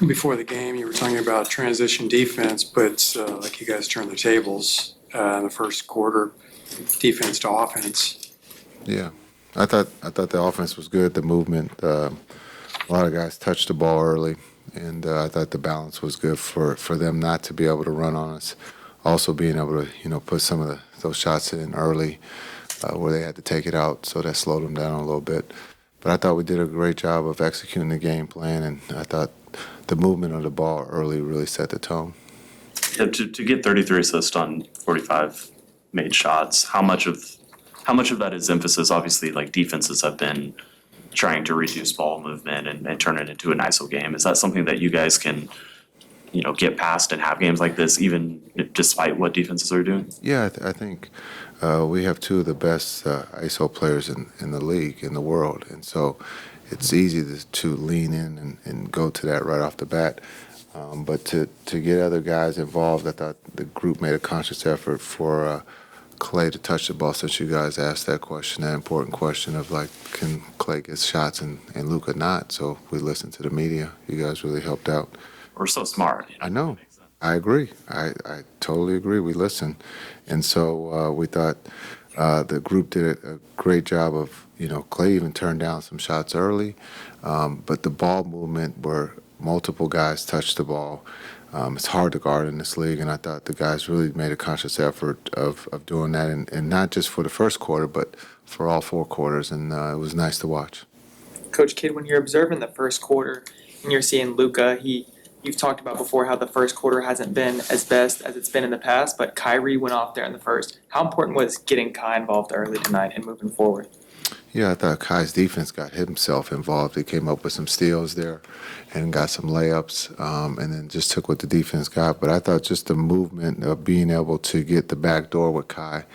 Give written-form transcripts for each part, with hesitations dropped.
Before the game, you were talking about transition defense, but like you guys turned the tables in the first quarter, defense to offense. Yeah, I thought the offense was good. The movement, a lot of guys touched the ball early, and I thought the balance was good for them not to be able to run on us. Also, being able to put some of those shots in early where they had to take it out, so that slowed them down a little bit. But I thought we did a great job of executing the game plan, and I thought the movement of the ball early really set the tone. Yeah, to get 33 assists on 45 made shots, how much of that is emphasis? Obviously, like defenses have been trying to reduce ball movement and turn it into an ISO game. Is that something that you guys can, get past and have games like this, even despite what defenses are doing? Yeah, I think we have two of the best ISO players in the league, in the world, and so it's easy to lean in and go to that right off the bat. But to get other guys involved, I thought the group made a conscious effort for Clay to touch the ball, since you guys asked that question, that important question of, like, can Clay get shots and Luka not? So we listened to the media. You guys really helped out. We're so smart. I know. I agree. I totally agree. We listened. And so we thought the group did a great job of, Clay even turned down some shots early. But the ball movement where multiple guys touched the ball, it's hard to guard in this league. And I thought the guys really made a conscious effort of doing that. And not just for the first quarter, but for all four quarters. And it was nice to watch. Coach Kidd, when you're observing the first quarter and you're seeing Luka, you've talked about before how the first quarter hasn't been as best as it's been in the past, but Kyrie went off there in the first. How important was getting Kai involved early tonight and moving forward? Yeah, I thought Kai's defense got himself involved. He came up with some steals there and got some layups, and then just took what the defense got. But I thought just the movement of being able to get the back door with Kai,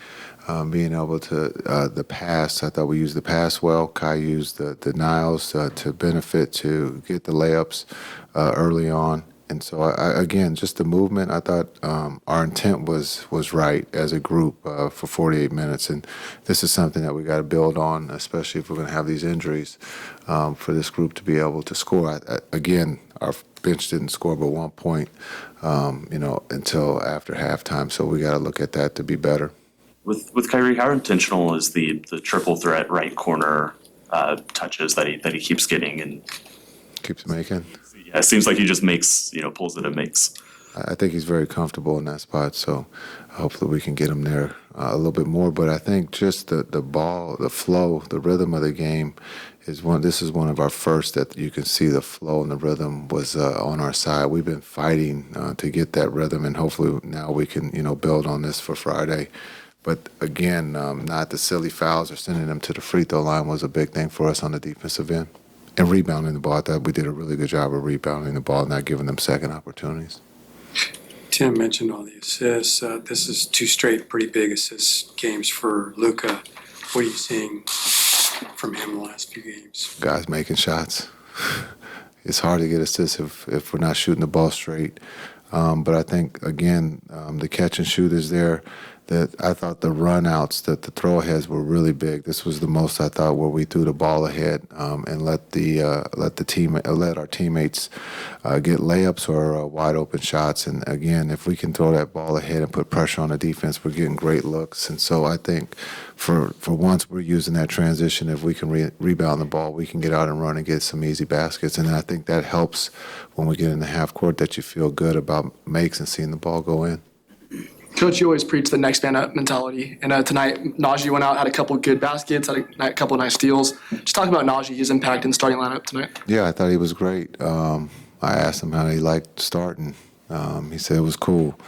being able to the pass. I thought we used the pass well. Kai used the denials to benefit, to get the layups early on. And so, again, just the movement, I thought our intent was right as a group for 48 minutes. And this is something that we got to build on, especially if we're going to have these injuries, for this group to be able to score. Again, our bench didn't score but 1 point, until after halftime. So we got to look at that to be better. With Kyrie, how intentional is the triple threat right corner touches that he keeps getting and keeps making? Yeah, it seems like he just pulls it and makes. I think he's very comfortable in that spot, so hopefully we can get him there a little bit more. But I think just the ball, the flow, the rhythm of the game is one. This is one of our first that you can see the flow and the rhythm was on our side. We've been fighting to get that rhythm, and hopefully now we can build on this for Friday. But again, not the silly fouls or sending them to the free throw line was a big thing for us on the defensive end. And rebounding the ball, I thought we did a really good job of rebounding the ball, not giving them second opportunities. Tim mentioned all the assists. This is two straight pretty big assist games for Luka. What are you seeing from him the last few games? Guys making shots. It's hard to get assists if we're not shooting the ball straight. But I think, again, the catch and shoot is there. That I thought the run-outs, that the throw-aheads were really big. This was the most, I thought, where we threw the ball ahead and let our teammates get layups or wide-open shots. And, again, if we can throw that ball ahead and put pressure on the defense, we're getting great looks. And so I think for once we're using that transition. If we can rebound the ball, we can get out and run and get some easy baskets. And I think that helps when we get in the half court, that you feel good about makes and seeing the ball go in. Coach, you always preach the next man up mentality. And tonight, Najee went out, had a couple of good baskets, had a couple of nice steals. Just talk about Najee, his impact in the starting lineup tonight. Yeah, I thought he was great. I asked him how he liked starting. He said it was cool.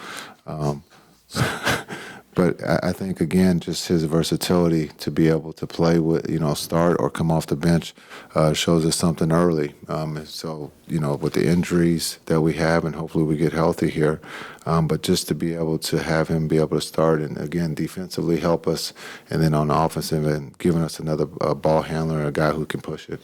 But I think, again, just his versatility to be able to play with, start or come off the bench shows us something early. So, with the injuries that we have, and hopefully we get healthy here, but just to be able to have him be able to start and, again, defensively help us, and then on the offensive end, giving us another ball handler, a guy who can push it.